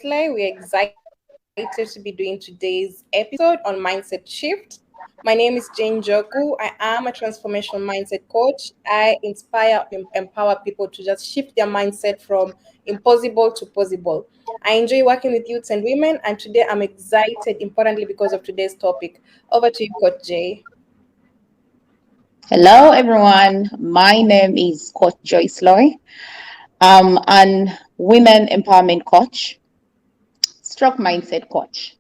We're excited to be doing today's episode on mindset shift. My name is Jane Joku. I am a transformational mindset coach. I inspire empower people to just shift their mindset from impossible to possible. I enjoy working with youths and women, and today I'm excited, importantly, because of today's topic. Over to you, Coach Jay. Hello, everyone. My name is Coach Joyceloyk. I'm an women empowerment coach, stroke mindset coach.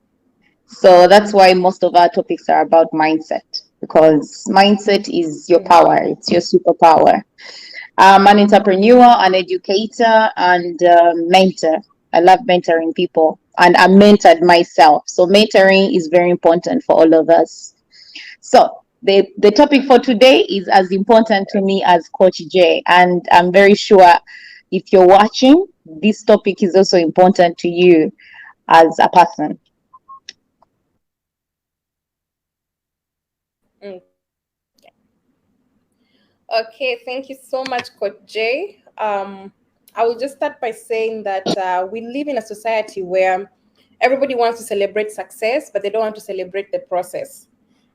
So that's why most of our topics are about mindset because mindset is your power, it's your superpower. I'm an entrepreneur, an educator, and mentor. I love mentoring people, and I'm mentored myself. So mentoring is very important for all of us. So the topic for today is as important to me as Coach J, and I'm very sure if you're watching, this topic is also important to you as a person. Okay, thank you so much, Coach Jay. I will just start by saying that we live in a society where everybody wants to celebrate success, but they don't want to celebrate the process.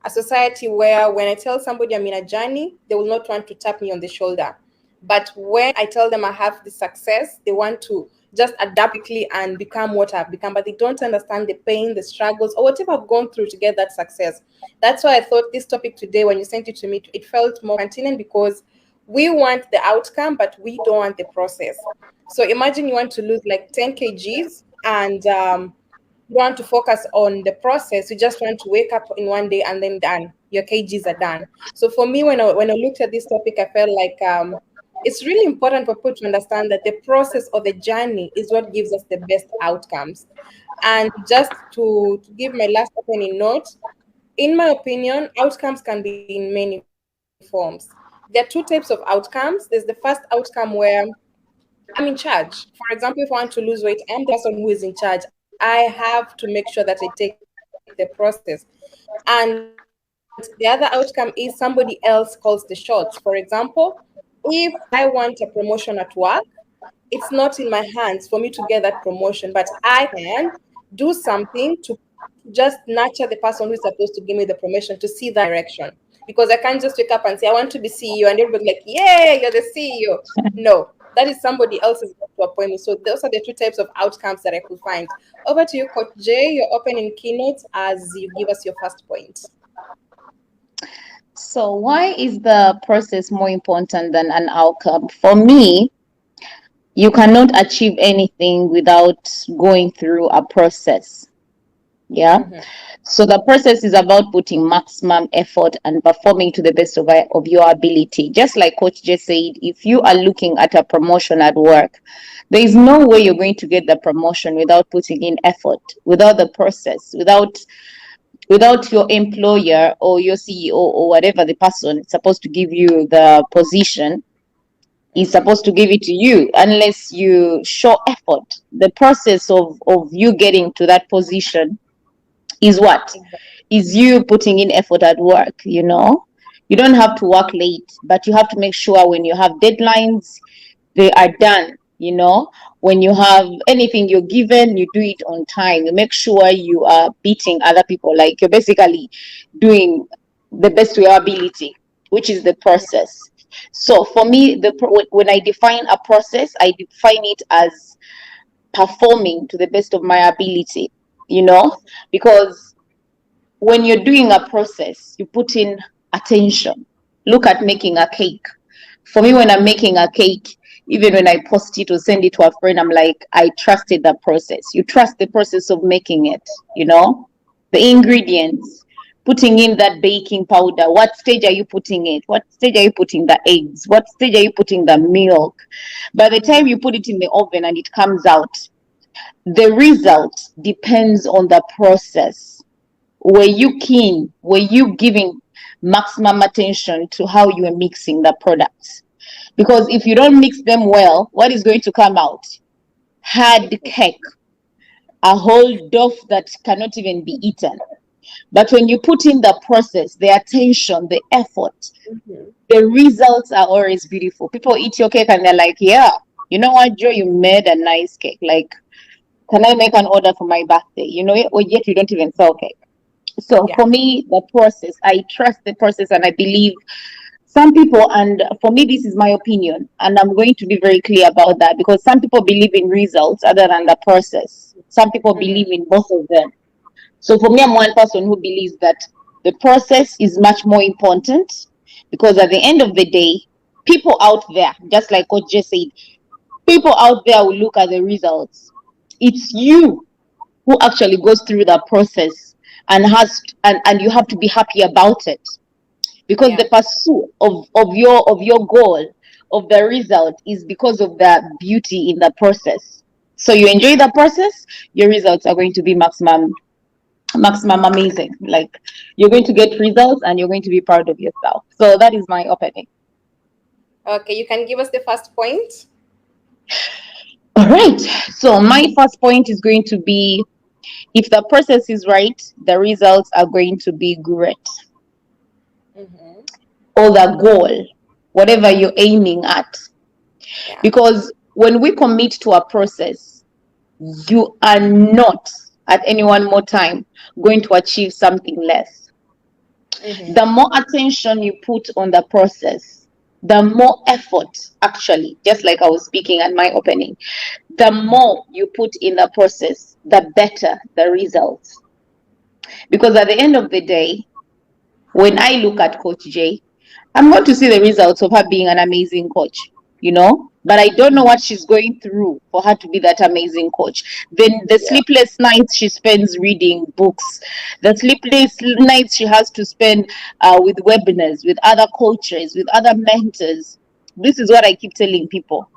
A society where when I tell somebody I'm in a journey, they will not want to tap me on the shoulder. But when I tell them I have the success, they want to just adapt quickly and become what I've become, but they don't understand the pain, the struggles, or whatever I've gone through to get that success. That's why I thought this topic today, when you sent it to me, it felt more pertinent because we want the outcome, but we don't want the process. So imagine you want to lose like 10 kgs and you want to focus on the process. You just want to wake up in one day and then done. Your kgs are done. So for me, when I looked at this topic, I felt like it's really important for people to understand that the process or the journey is what gives us the best outcomes. And just to give my last opening note, in my opinion, outcomes can be in many forms. There are two types of outcomes. There's the first outcome where I'm in charge. For example, if I want to lose weight, I'm the person who is in charge. I have to make sure that I take the process. And the other outcome is somebody else calls the shots. For example, if I want a promotion at work, it's not in my hands for me to get that promotion, but I can do something to just nurture the person who is supposed to give me the promotion to see that direction. Because I can't just wake up and say, I want to be CEO, and everybody's like, yeah, you're the CEO. No, that is somebody else's to appoint me. So those are the two types of outcomes that I could find. Over to you, Coach Jay. You're opening keynote as you give us your first point. So why is the process more important than an outcome? For me, you cannot achieve anything without going through a process. Yeah. Mm-hmm. So the process is about putting maximum effort and performing to the best of your ability. Just like Coach just said, if you are looking at a promotion at work, there is no way you're going to get the promotion without putting in effort, without the process, without your employer or your CEO or whatever the person supposed to give you the position is Mm-hmm. supposed to give it to you unless you show effort. The process of you getting to that position is what? Exactly. Is you putting in effort at work, you know? You don't have to work late, but you have to make sure when you have deadlines, they are done, you know? When you have anything you're given, you do it on time. You make sure you are beating other people, like you're basically doing the best of your ability, which is the process. So for me, when I define a process, I define it as performing to the best of my ability, you know, because when you're doing a process, you put in attention. Look at making a cake. For me, when I'm making a cake, even when I post it or send it to a friend, I'm like, I trusted the process. You trust the process of making it, you know, the ingredients, putting in that baking powder. What stage are you putting it? What stage are you putting the eggs? What stage are you putting the milk? By the time you Mm-hmm. put it in the oven and it comes out, the result depends on the process. Were you keen? Were you giving maximum attention to how you are mixing the products? Because if you don't mix them well, what is going to come out? Hard cake, a whole dough that cannot even be eaten. But when you put in the process, the attention, the effort, Mm-hmm. the results are always beautiful. People eat your cake and they're like, yeah, you know what, Joe, you made a nice cake. Like, Can I make an order for my birthday? Or yet you don't even sell cake. So Yeah. for me, the process, I trust the process, and I believe some people, and for me, this is my opinion, and I'm going to be very clear about that, because some people believe in results other than the process. Some people Mm-hmm. believe in both of them. So for me, I'm one person who believes that the process is much more important, because at the end of the day, people out there, just like what just said, people out there will look at the results. It's you who actually goes through the process and you have to be happy about it, because Yeah. the pursuit of your goal, of the result, is because of the beauty in the process. So you enjoy the process, your results are going to be maximum amazing. Like, you're going to get results and you're going to be proud of yourself. So that is my opening. Okay, you can give us the first point. All right, so my first point is going to be, if the process is right, the results are going to be great. Mm-hmm. Or the goal, whatever you're aiming at. Yeah. Because when we commit to a process, you are not at any one more time going to achieve something less. Mm-hmm. The more attention you put on the process, the more effort, actually, just like I was speaking at my opening, the more you put in the process, the better the results. Because at the end of the day, when I look at Coach J, I'm going to see the results of her being an amazing coach. But I don't know what she's going through for her to be that amazing coach. Then the Yeah. sleepless nights she spends reading books, the sleepless nights she has to spend with webinars, with other coaches, with other mentors. This is what I keep telling people.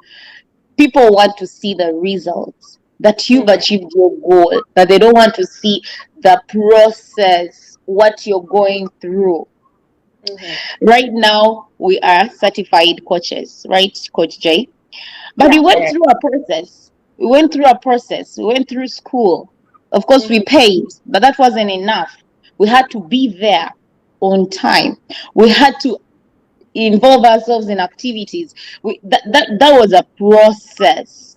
People want to see the results, that you've Mm-hmm. achieved your goal, that they don't want to see the process, what you're going through. Mm-hmm. Right now, we are certified coaches, right, Coach Jay? But we Yeah, went correct. through a process. We went through a process. We went through school. Of course, we Mm-hmm. paid, but that wasn't enough. We had to be there on time. We had to involve ourselves in activities. That was a process.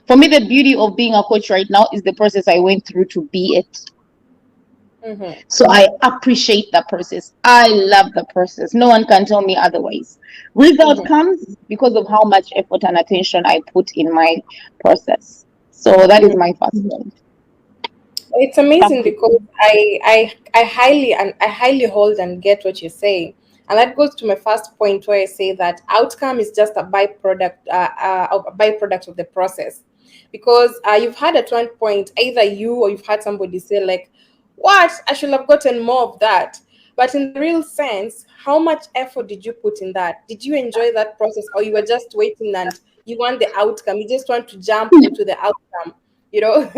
For me, the beauty of being a coach right now is the process I went through to be it. Mm-hmm. So I appreciate the process. I love the process. No one can tell me otherwise. Result Mm-hmm. comes because of how much effort and attention I put in my process. So that is Mm-hmm. my first point. It's Back amazing to because I highly hold and get what you're saying, and that goes to my first point where I say that outcome is just a byproduct of the process, because you've had at one point either you or you've had somebody say like, "What? I should have gotten more of that." But in the real sense, how much effort did you put in that? Did you enjoy that process, or you were just waiting and you want the outcome? You just want to jump into the outcome, you know?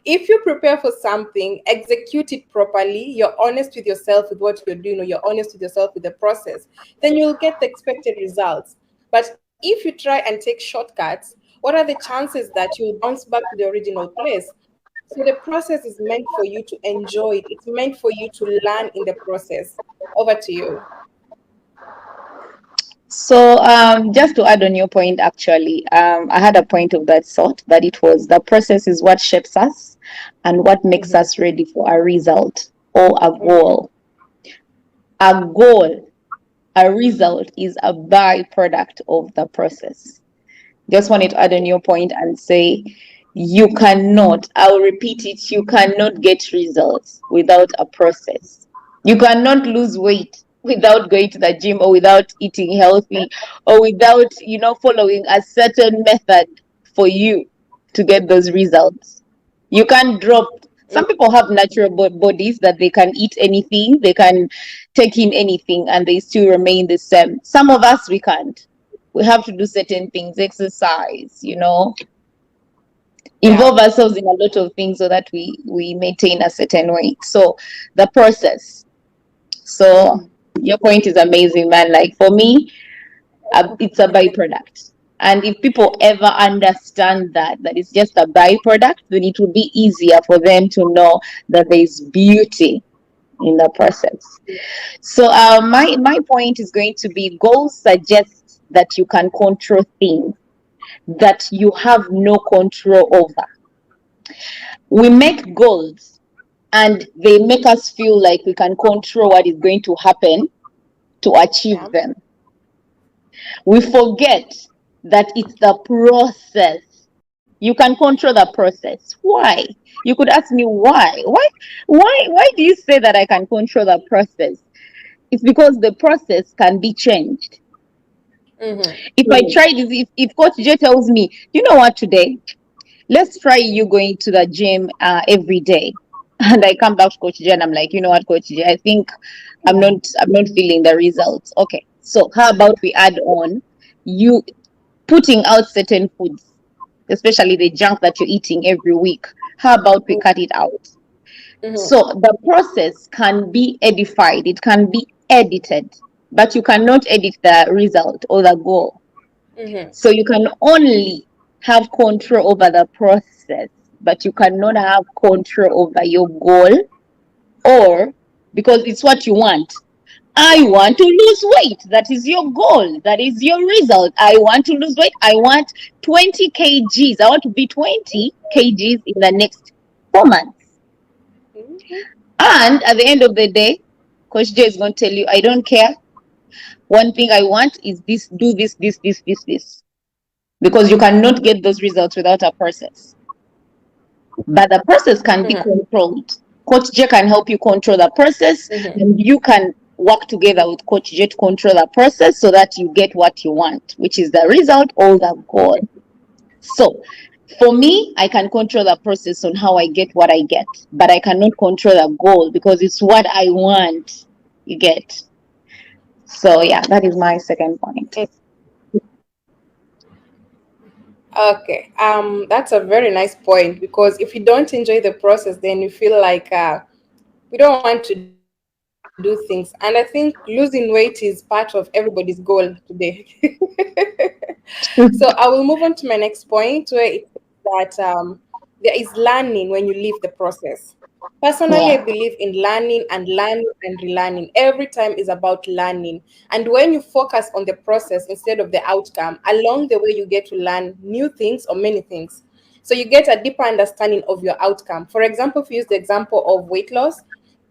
If you prepare for something, execute it properly, you're honest with yourself with what you're doing, or you're honest with yourself with the process, then you'll get the expected results. But if you try and take shortcuts, what are the chances that you'll bounce back to the original place? So the process is meant for you to enjoy it, it's meant for you to learn in the process. Over to you. So, just to add on your point, actually, I had a point of that sort, that it was the process is what shapes us and what makes Mm-hmm. us ready for a result or a Mm-hmm. goal. A goal, a result is a byproduct of the process. Just wanted to add on your point and say, you cannot, I'll repeat it, you cannot get results without a process. You cannot lose weight without going to the gym, or without eating healthy, or without, following a certain method for you to get those results. You can't drop. Some people have natural bodies that they can eat anything, they can take in anything, and they still remain the same. Some of us, we can't. We have to do certain things, exercise, Yeah. involve ourselves in a lot of things so that we maintain a certain weight. So the process. So Mm-hmm. your point is amazing, man. Like, for me, it's a byproduct. And if people ever understand that it's just a byproduct, then it will be easier for them to know that there's beauty in the process. So my point is going to be, goals suggest that you can control things that you have no control over. We make goals and they make us feel like we can control what is going to happen to achieve Yeah. them. We forget that it's the process. You can control the process. Why? You could ask me why. Why do you say that I can control the process? It's because the process can be changed. Mm-hmm. If I try this, if Coach J tells me, you know what, today, let's try you going to the gym every day. And I come back to Coach J and I'm like, you know what, Coach J, I think I'm not feeling the results. Okay. So how about we add on you putting out certain foods, especially the junk that you're eating every week. How about we cut it out? So Mm-hmm. the process can be edified, it can be edited, but you cannot edit the result or the goal. Mm-hmm. So you can only have control over the process, but you cannot have control over your goal, or because it's what you want. I Yeah. want to lose weight. That is your goal. That is your result. I want to lose weight. I want 20 kgs. I want to be 20 kgs in the next 4 months. Mm-hmm. And at the end of the day, Coach J is going to tell you, I don't care. One thing I want is this, do this. Because you cannot get those results without a process. But the process can be Mm-hmm. controlled. Coach J can help you control the process, Mm-hmm. and you can work together with Coach J to control the process so that you get what you want, which is the result or the goal. So, for me, I can control the process on how I get what I get, but I cannot control the goal because it's what I want. You get. So, yeah, that is my second point. Okay, that's a very nice point, because if you don't enjoy the process, then you feel like we don't want to do things. And I think losing weight is part of everybody's goal today. So I will move on to my next point, where it says that there is learning when you leave the process. Personally, I believe Yeah. in learning and relearning. Every time is about learning. And when you focus on the process instead of the outcome, along the way, you get to learn new things or many things. So you get a deeper understanding of your outcome. For example, if you use the example of weight loss,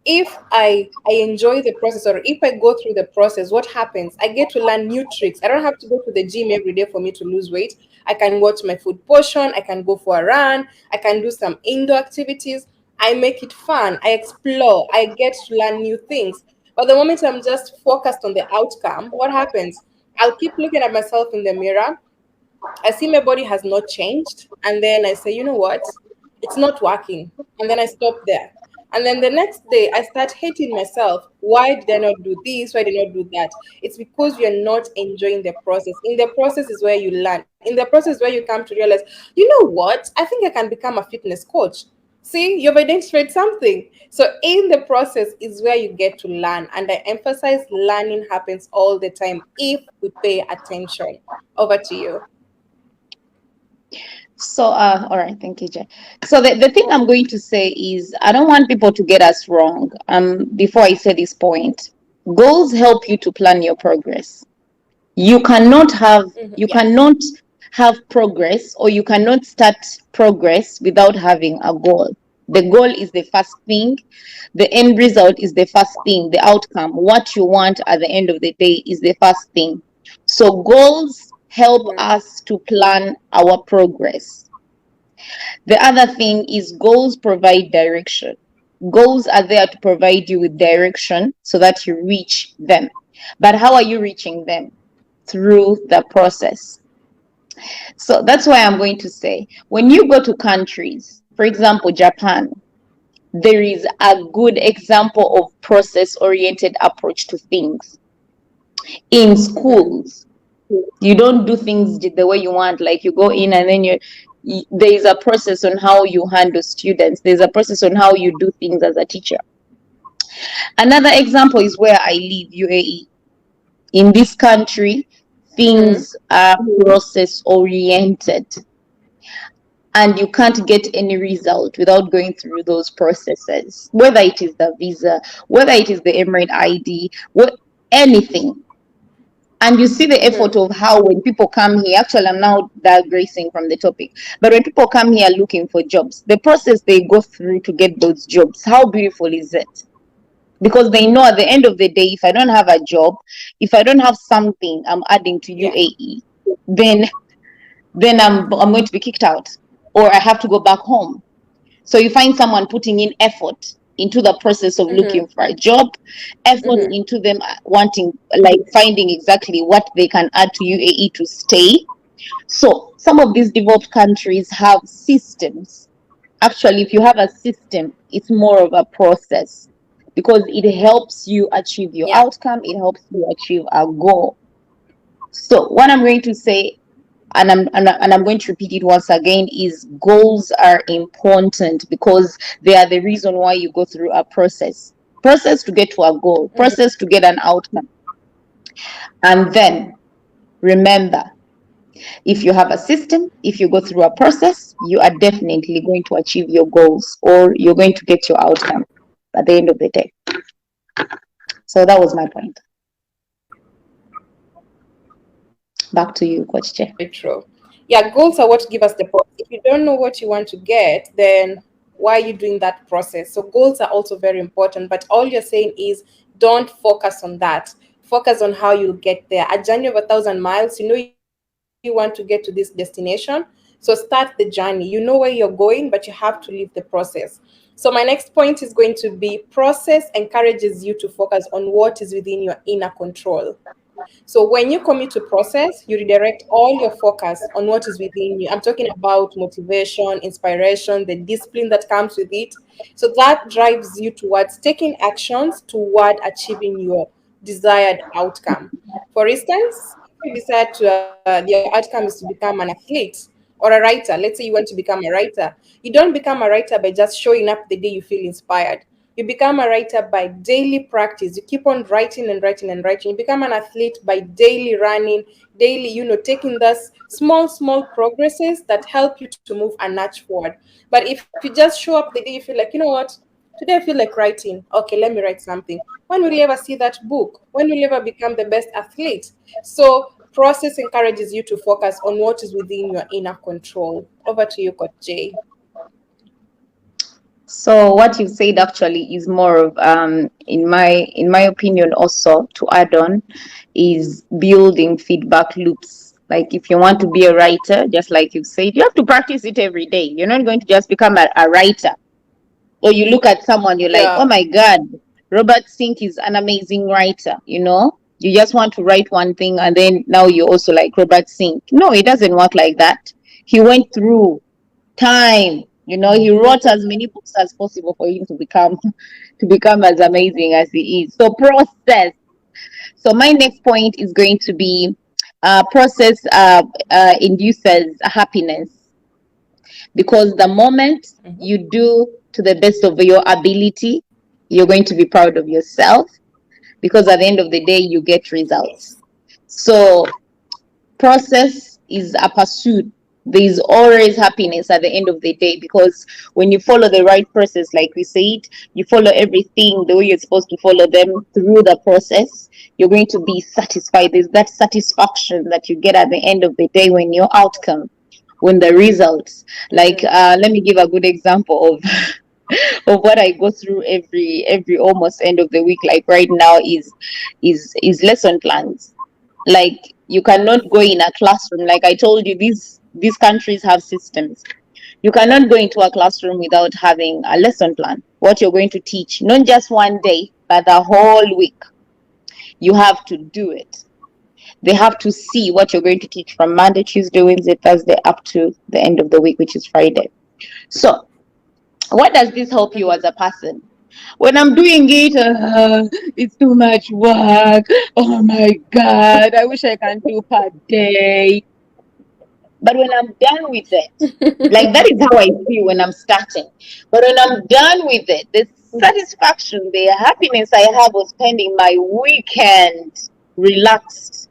if I enjoy the process, or if I go through the process, what happens? I get to learn new tricks. I don't have to go to the gym every day for me to lose weight. I can watch my food portion, I can go for a run, I can do some indoor activities. I make it fun, I explore, I get to learn new things. But the moment I'm just focused on the outcome, what happens? I'll keep looking at myself in the mirror. I see my body has not changed. And then I say, you know what? It's not working. And then I stop there. And then the next day, I start hating myself. Why did I not do this? Why did I not do that? It's because you're not enjoying the process. In the process is where you learn. In the process where you come to realize, you know what? I think I can become a fitness coach. See, you've identified something. So in the process is where you get to learn. And I emphasize learning happens all the time if we pay attention. Over to you. So, all right, thank you, Jay. So the thing I'm going to say is I don't want people to get us wrong. Before I say this point, goals help you to plan your progress. You cannot have Mhm. you Yeah. cannot have progress, or you cannot start progress without having a goal. The goal is the first thing, the end result is the first thing, the outcome, what you want at the end of the day is the first thing. So goals help Mhm. us to plan our progress. The other thing is goals provide direction. Goals are there to provide you with direction so that you reach them. But how are you reaching them? Through the process. So that's why I'm going to say when you go to countries, for example, Japan, there is a good example of process oriented approach to things. In Mhm. schools, you don't do things the way you want, like you go in and then there is a process on how you handle students, there's a process on how you do things as a teacher. Another example is where I live, UAE. In this country, Mhm. things are process oriented, and you can't get any result without going through those processes, whether it is the visa, whether it is the emirate ID, what anything. And you see the effort Mm-hmm. of how when people come here, actually, I'm now digressing from the topic, but when people come here looking for jobs, the process they go through to get those jobs, how beautiful is it? Because they know at the end of the day, if I don't have a job, if I don't have something I'm adding to Yeah. UAE, then I'm going to be kicked out, or I have to go back home. So you find someone putting in effort into the process of looking Mm-hmm. for a job, effort Mm-hmm. into them wanting, like, finding exactly what they can add to UAE to stay. So some of these developed countries have systems. Actually, if you have a system, it's more of a process because it helps you achieve your Yeah. outcome, it helps you achieve a goal. So what I'm going to say, and I'm going to repeat it once again, is goals are important because they are the reason why you go through a process to get to a goal, Mm-hmm. process to get an outcome. And then remember, if you have a system, if you go through a process, you are definitely going to achieve your goals, or you're going to get your outcome at the end of the day. So that was my point. Back to you, Coach Che. Very true. Yeah, goals are what give us the process. If you don't know what you want to get, then why are you doing that process? So goals are also very important, but all you're saying is don't focus on that. Focus on how you'll get there. A journey of 1,000 miles, you know you want to get to this destination. So start the journey. You know where you're going, but you have to live the process. So my next point is going to be process encourages you to focus on what is within your inner control. So when you commit to process, you redirect all your focus on what is within you. I'm talking about motivation, inspiration, the discipline that comes with it. So that drives you towards taking actions toward achieving your desired outcome. For instance, if you decide to your outcome is to become an athlete or a writer, let's say you want to become a writer, you don't become a writer by just showing up the day you feel inspired. You become a writer by daily practice. You keep on writing and writing and writing. You become an athlete by daily running, daily, taking those small progresses that help you to move a notch forward. But if you just show up the day you feel like, what, today I feel like writing. Okay, let me write something. When will you ever see that book? When will you ever become the best athlete? So process encourages you to focus on what is within your inner control. Over to you, Coach Jay. So what you've said actually is more of, in my opinion, also to add on, is building feedback loops. Like if you want to be a writer, just like you've said, you have to practice it every day. You're not going to just become a writer. Or you look at someone, you're like, oh Yeah. my God, Robert Sink is an amazing writer. You just want to write one thing and then now you're also like Robert Sink. No, it doesn't work like that. He went through time. He wrote as many books as possible for him to become to become as amazing as he is. So process. So my next point is going to be, process induces happiness, because the moment Mhm. you do to the best of your ability, you're going to be proud of yourself, because at the end of the day you get results. Yes. So process is a pursuit. There is always happiness at the end of the day, because when you follow the right process, like we said, you follow everything the way you're supposed to follow them through the process, you're going to be satisfied. There's that satisfaction that you get at the end of the day when your outcome, when the results, like, Mhm. let me give a good example of of what I go through every almost end of the week. Like right now is lesson plans. Like you cannot go in a classroom. Like I told you, these countries have systems. You cannot go into a classroom without having a lesson plan. What you're going to teach, not just one day, but the whole week. You have to do it. They have to see what you're going to teach from Monday, Tuesday, Wednesday, Thursday, up to the end of the week, which is Friday. So, what does this help you as a person? When I'm doing it, it's too much work. Oh my God, I wish I can do per day. But when I'm done with it, like that is how I feel when I'm starting. But when I'm done with it, the satisfaction, the happiness I have of spending my weekend relaxed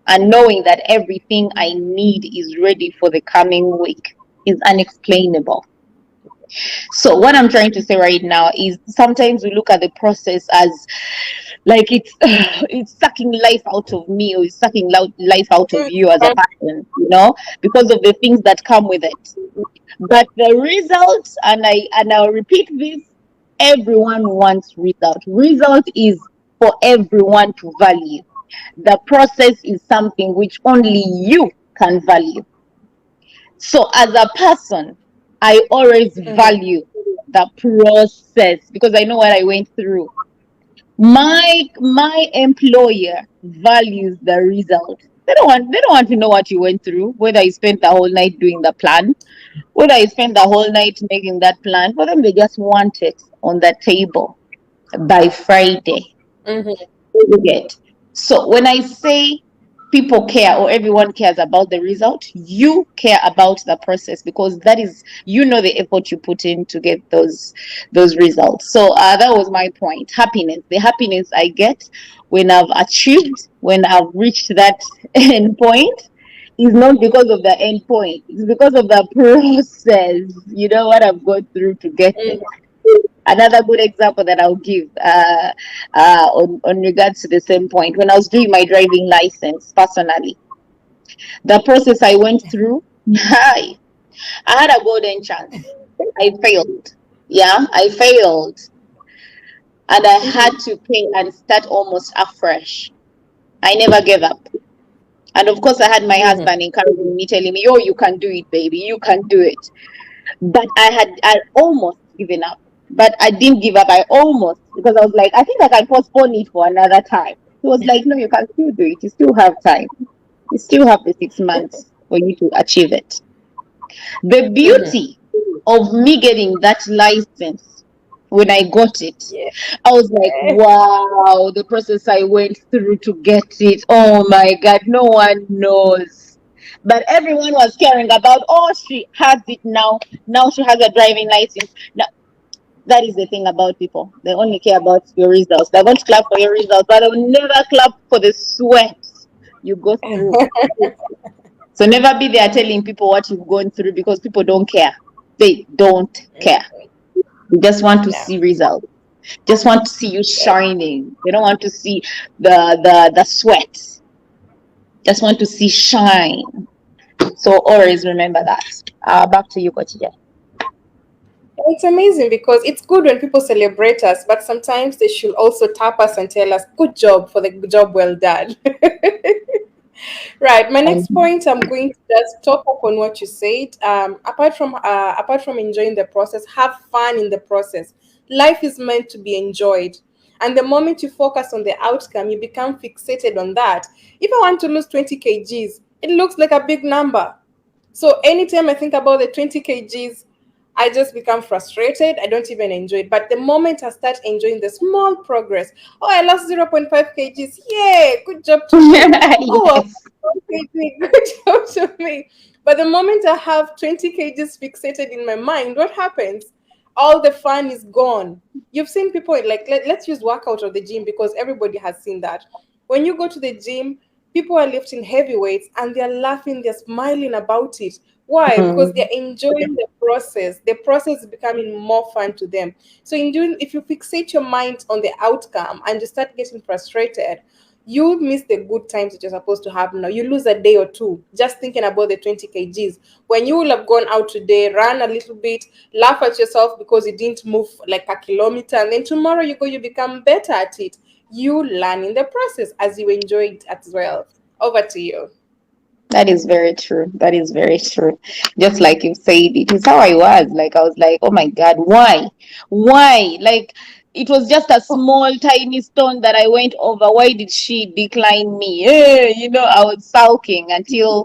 and knowing that everything I need is ready for the coming week is unexplainable. So what I'm trying to say right now is sometimes we look at the process as like it's it's sucking life out of me, or it's sucking life out of you as a person, because of the things that come with it. But the results, and I'll repeat this, everyone wants result. Result is for everyone to value. The process is something which only you can value. So as a person, I always Mm-hmm. value the process because I know what I went through. My employer values the result. They don't want to know what you went through, whether you spent the whole night doing the plan, whether you spent the whole night making that plan. For them, they just want it on the table by Friday. Mm-hmm. You get. So when I say people care or everyone cares about the result, you care about the process because that is, the effort you put in to get those results. So that was my point. Happiness, the happiness I get when I've achieved, when I've reached that end point, is not because of the end point. It's because of the process. You know what I've gone through to get there. Mm-hmm. Another good example that I'll give on regards to the same point, when I was doing my driving license personally, the process I went through, I had a golden chance. I failed. Yeah, I failed. And I had Mm-hmm. to pay and start almost afresh. I never gave up. And of course, I had my Mm-hmm. husband encouraging me, telling me, "Oh, you can do it, baby. You can do it." But I almost given up. But I didn't give up. I almost, because I was like, I think I can postpone it for another time. He was like, no, you can still do it. You still have time. You still have the 6 months for you to achieve it. The Mm-hmm. beauty of me getting that license, when I got it, Yeah. I was like, wow, the process I went through to get it. Oh my God, no one knows. But everyone was caring about, oh, she has it now. Now she has a driving license. Now, that is the thing about people. They only care about your results. They're going to clap for your results, but they'll never clap for the sweat you go through. So never be there telling people what you've gone through because people don't care. They don't care. They just want to No. see results. Just want to see you shining. They don't want to see the sweat. Just want to see shine. So always remember that. Back to you, Coach Jay. It's amazing because it's good when people celebrate us, but sometimes they should also tap us and tell us, good job for the job well done. Right. My next point, I'm going to just top up on what you said. Apart from enjoying the process, have fun in the process. Life is meant to be enjoyed, and the moment you focus on the outcome, you become fixated on that. If I want to lose 20 kgs, it looks like a big number. So anytime I think about the 20 kgs, I just become frustrated. I don't even enjoy it. But the moment I start enjoying the small progress, oh, I lost 0.5 kgs. Yay, good job to me. Oh, Yes. kg, good job to me. But the moment I have 20 kgs fixated in my mind, what happens? All the fun is gone. You've seen people like, let's use workout or the gym because everybody has seen that. When you go to the gym, people are lifting heavy weights and they're laughing, they're smiling about it. Why? Because they're Mm. enjoying the process. The process is becoming more fun to them. So in doing, if you fixate your mind on the outcome and you start getting frustrated, you miss the good times that you're supposed to have now. You lose a day or two just thinking about the 20 kgs. When you will have gone out today, run a little bit, laugh at yourself because you didn't move like a kilometer, and then tomorrow you go, you become better at it. You learn in the process as you enjoy it as well. Over to you. That is very true. That is very true. Just like you said, it is how I was. Like I was like, oh my God, why? Why? Like it was just a small, tiny stone that I went over. Why did she decline me? I was sulking until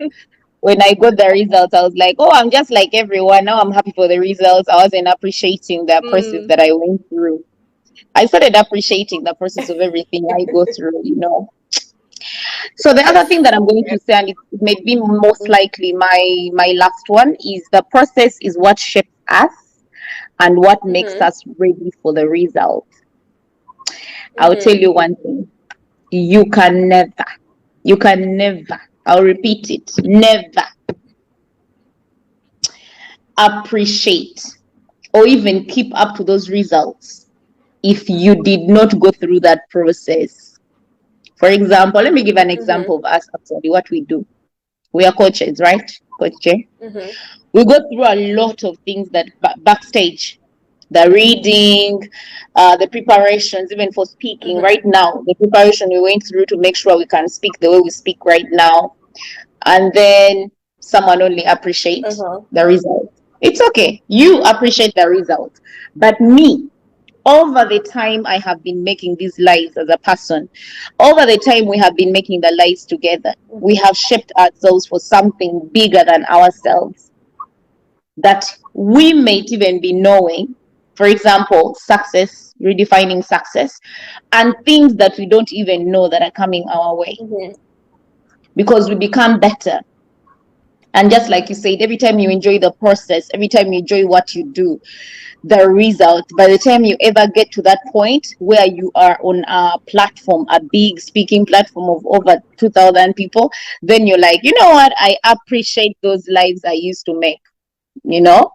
when I got the results. I was like, oh, I'm just like everyone. Now I'm happy for the results. I wasn't appreciating the process Mm, that I went through. I started appreciating the process of everything I go through. So the other thing yes. that I'm going to say, and it may be most likely my last one, is the process is what shapes us and what makes Mm-hmm. us ready for the result. I'll tell Mm-hmm. you one thing. You can never, I'll repeat it, never appreciate. or even keep up to those results if you did not go through that process. For example, let me give an Mm-hmm. example of us actually, what we do. We are coaches, right? Coach J. Mm-hmm. We go through a lot of things that backstage, the reading, the preparations, even for speaking. Mm-hmm. Right now, the preparation we went through to make sure we can speak the way we speak right now, and then someone only appreciate Uh-huh. the result. It's okay. You appreciate the result, but me, over the time I have been making these lives as a person, over the time we have been making the lives together, we have shaped ourselves for something bigger than ourselves that we might even be knowing. For example, success, redefining success, and things that we don't even know that are coming our way Mm-hmm. because we become better. And just like you said, every time you enjoy the process, every time you enjoy what you do, the result, by the time you ever get to that point where you are on a platform, a big speaking platform of over 2,000 people, then you're like, you know what, I appreciate those lives I used to make, you know,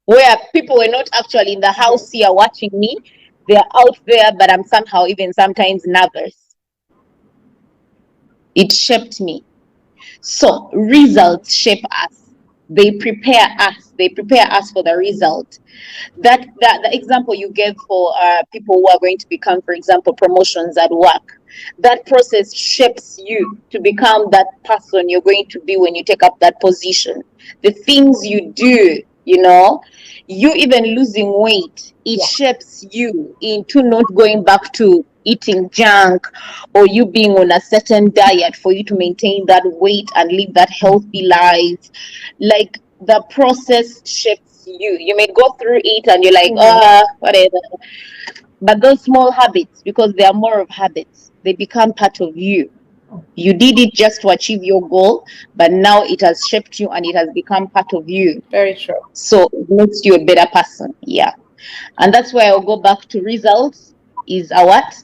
where people were not actually in the Mm-hmm. house here watching me, they're out there, but I'm somehow even sometimes nervous. It shaped me. So results shape us, they prepare us for the result. That the example you gave for people who are going to become, for example, promotions at work, that process shapes you to become that person you're going to be when you take up that position. The things you do, you know, you even losing weight, it Yeah. shapes you into not going back to eating junk, or you being on a certain diet for you to maintain that weight and live that healthy life. Like, the process shapes you. You may go through it and you're like, Mm-hmm. whatever. But those small habits, because they are more of habits, they become part of you. You did it just to achieve your goal, but now it has shaped you and it has become part of you. Very true. So it makes you a better person. Yeah. And that's why I'll go back to results is a what?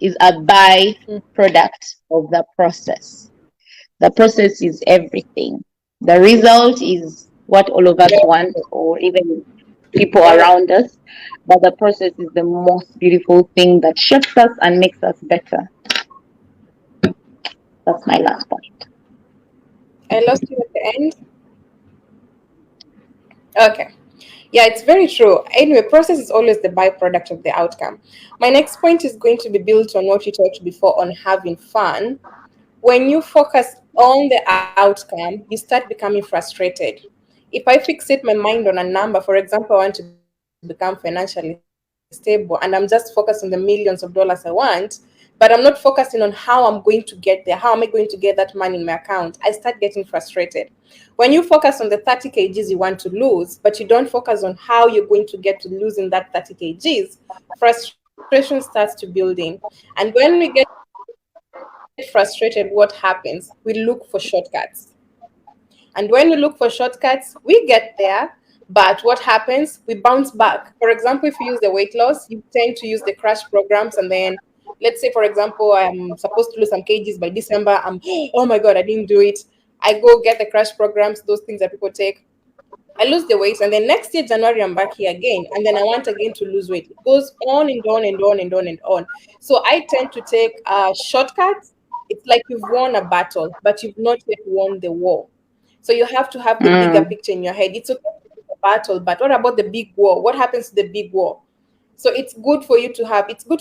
Is a byproduct of the process. The process is everything. The result is what all of us Very want, true. or even people Very around us. But the process is the most beautiful thing that shapes us and makes us better. That's my last point. I lost you at the end. Okay. Yeah, it's very true. Anyway, process is always the byproduct of the outcome. My next point is going to be built on what you talked before on having fun. When you focus on the outcome, you start becoming frustrated. If I fixate my mind on a number, for example, I want to become financially stable, and I'm just focused on the millions of dollars I want, but I'm not focusing on how I'm going to get there, how am I going to get that money in my account, I start getting frustrated. When you focus on the 30 kgs you want to lose, but you don't focus on how you're going to get to losing that 30 kgs, frustration starts to build in. And when we get frustrated, what happens? We look for shortcuts. And when we look for shortcuts, we get there, but what happens? We bounce back. For example, if you use the weight loss, you tend to use the crash programs, and then let's say, for example, I'm supposed to lose some kgs by December. I'm oh my god, I didn't do it. I go get the crash programs, those things that people take. I lose the weight, and then next year January I'm back here again, and then I want again to lose weight. It goes on and on and on and on and on. So I tend to take shortcuts. It's like you've won a battle, but you've not yet won the war. So you have to have the bigger Mm, picture in your head. It's okay to win the battle, but what about the big war? What happens to the big war? So it's good to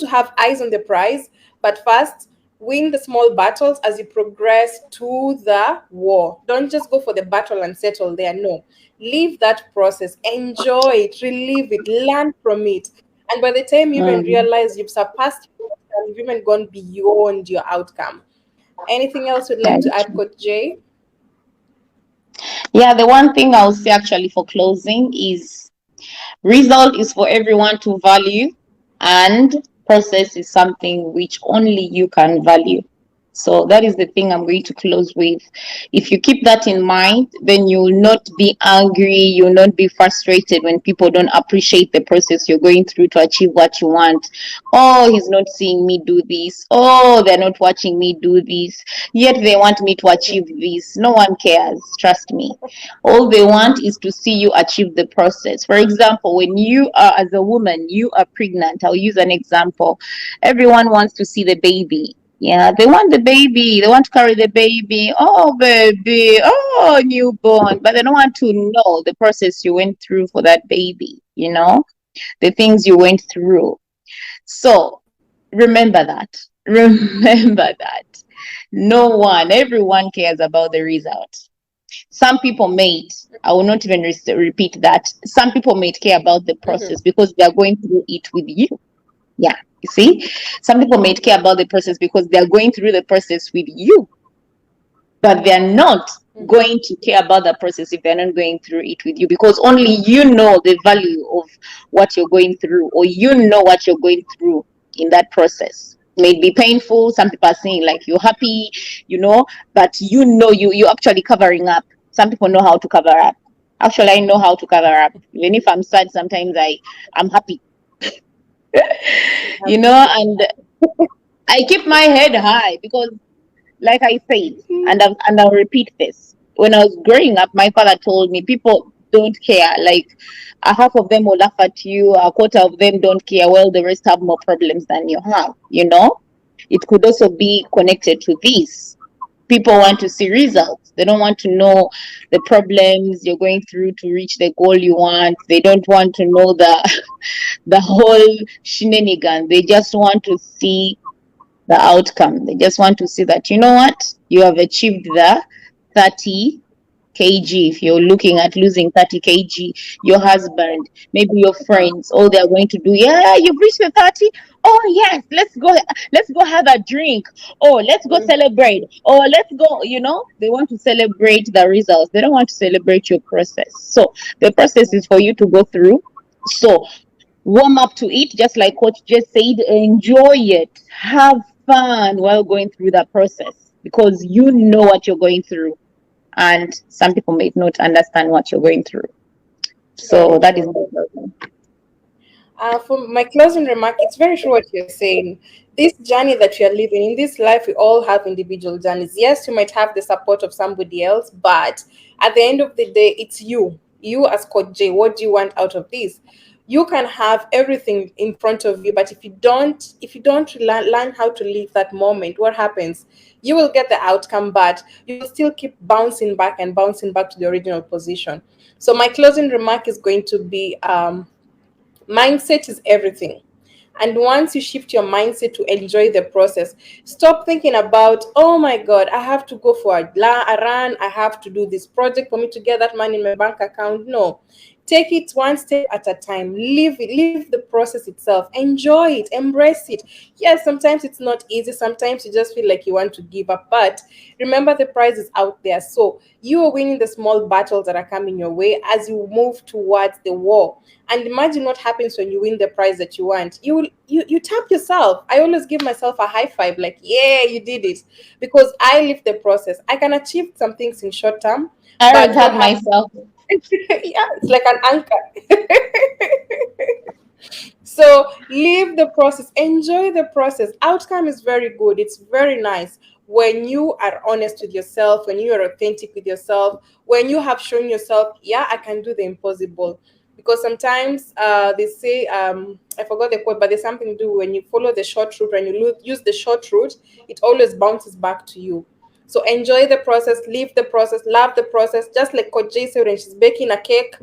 have eyes on the prize, but first win the small battles as you progress to the war. Don't just go for the battle and settle there. No. Live that process, enjoy it, relive it, learn from it. And by the time you even mm. realize you've surpassed your outcome, you've even gone beyond your outcome. Anything else you'd like Very to add, true. Coach Jay? Yeah, the one thing I'll say actually for closing is result is for everyone to value, and process is something which only you can value. So that is the thing I'm going to close with. If you keep that in mind, then you will not be angry, you will not be frustrated when people don't appreciate the process you're going through to achieve what you want. Oh, he's not seeing me do this. Oh, they're not watching me do this. Yet they want me to achieve this. No one cares, trust me. All they want is to see you achieve the process. For example, when you are, as a woman, you are pregnant, I'll use an example. Everyone wants to see the baby. Yeah, they want the baby. They want to carry the baby. Oh, baby. Oh, newborn. But they don't want to know the process you went through for that baby, the things you went through. So remember that. Remember that. No one, everyone cares about the result. Some people may, I will not even repeat that. Some people may care about the process Mm-hmm. because they are going through it with you. Yeah, you see, some people may care about the process because they're going through the process with you, but they're not going to care about the process if they're not going through it with you, because only you know the value of what you're going through, or you know what you're going through in that process. It may be painful. Some people are saying like you're happy, but you're actually covering up. Some people know how to cover up. Actually, I know how to cover up. Even if I'm sad, sometimes I'm happy, and I keep my head high because, like I said, and I'll repeat this. When I was growing up, my father told me people don't care. Like a half of them will laugh at you, a quarter of them don't care. Well, the rest have more problems than you have. It could also be connected to this. People want to see results. They don't want to know the problems you're going through to reach the goal you want. They don't want to know the whole shenanigan. They just want to see the outcome. They just want to see that, what, you have achieved the 30 kg. If you're looking at losing 30 kg, your husband, maybe your friends, all they're going to do, yeah, you've reached the 30. Oh yes, let's go have a drink. Oh, let's go celebrate. Oh, let's go, they want to celebrate the results. They don't want to celebrate your process. So the process is for you to go through. So warm up to it, just like coach just said. Enjoy it, have fun while going through that process, because you know what you're going through, and some people may not understand what you're going through. So Very that is true. my problem. For my closing remark, it's very true what you're saying. This journey that we are living in this life, we all have individual journeys. Yes, you might have the support of somebody else, but at the end of the day, it's you. You as Coach J, what do you want out of this? You can have everything in front of you, but if you don't learn how to live that moment, what happens? You will get the outcome, but you will still keep bouncing back to the original position. So my closing remark is going to be mindset is everything. And once you shift your mindset to enjoy the process, stop thinking about, oh my God, I have to go for a run, I have to do this project for me to get that money in my bank account. No. Take it one step at a time. Live the process itself. Enjoy it. Embrace it. Yes, sometimes it's not easy. Sometimes you just feel like you want to give up. But remember, the prize is out there. So you are winning the small battles that are coming your way as you move towards the war. And imagine what happens when you win the prize that you want. You tap yourself. I always give myself a high five, like, yeah, you did it. Because I live the process. I can achieve some things in short term, I always but what hug happens? myself. Yeah, it's like an anchor. So live the process, enjoy the process. Outcome is very good, it's very nice when you are honest with yourself, when you are authentic with yourself, when you have shown yourself, yeah, I can do the impossible. Because sometimes they say, I forgot the quote, but there's something to do when you follow the short route, when you use the short route, it always bounces back to you. So enjoy the process, live the process, love the process. Just like Coach J said, when she's baking a cake,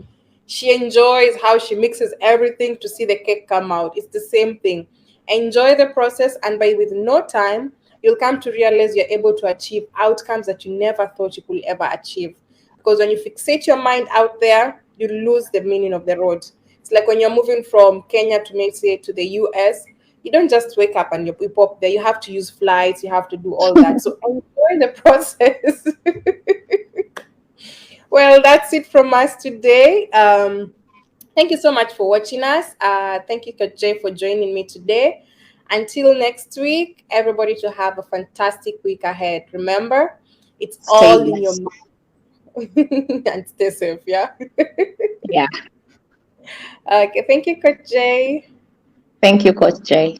she enjoys how she mixes everything to see the cake come out. It's the same thing. Enjoy the process, and by with no time, you'll come to realize you're able to achieve outcomes that you never thought you could ever achieve. Because when you fixate your mind out there, you lose the meaning of the road. It's like when you're moving from Kenya to, maybe say, to the US, you don't just wake up and you pop there. You have to use flights, you have to do all that. So enjoy the process. Well, that's it from us today. Thank you so much for watching us. Thank you, Coach Jay, for joining me today. Until next week, everybody to have a fantastic week ahead. Remember, it's Stay all in your blessed. mind. And stay safe, yeah? Yeah. Okay, thank you, Coach Jay. Thank you, Coach Jay.